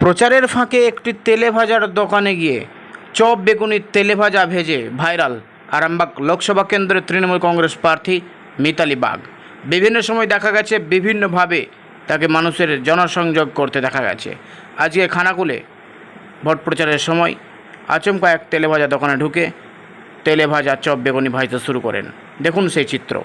প্রচারের ফাঁকে একটি তেলে ভাজার দোকানে গিয়ে চপ বেগুনি তেলে ভাজা ভেজে ভাইরাল আরামবাগ লোকসভা কেন্দ্রের তৃণমূল কংগ্রেস প্রার্থী মিতালি বাগ। বিভিন্ন সময় দেখা গেছে বিভিন্নভাবে তাকে মানুষের জনসংযোগ করতে দেখা গেছে। আজকে খানাকুলে ভোট প্রচারের সময় আচমকা এক তেলে ভাজা দোকানে ঢুকে তেলে ভাজা চপ বেগুনি ভাজতে শুরু করেন। দেখুন সেই চিত্র।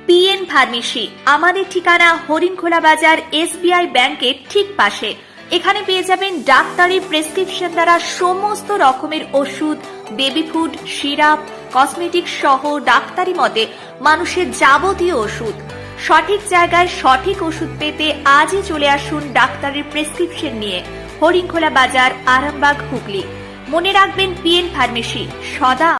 পিএন ফার্মেসি, আমাদের ঠিকানা হরিণখোলা বাজার, এসবিআই ব্যাংকের ঠিক পাশে। এখানে পেয়ে যাবেন ডাক্তারি প্রেসক্রিপশন দ্বারা সমস্ত রকমের ওষুধ, বেবি ফুড, সিরাপ, কসমেটিক সহ ডাক্তারি মতে মানুষের যাবতীয় ওষুধ। সঠিক জায়গায় সঠিক ওষুধ পেতে আজই চলে আসুন ডাক্তারের প্রেসক্রিপশন নিয়ে হরিণখোলা বাজার, আরামবাগ, হুগলি। মনে রাখবেন পিএন ফার্মেসি সদা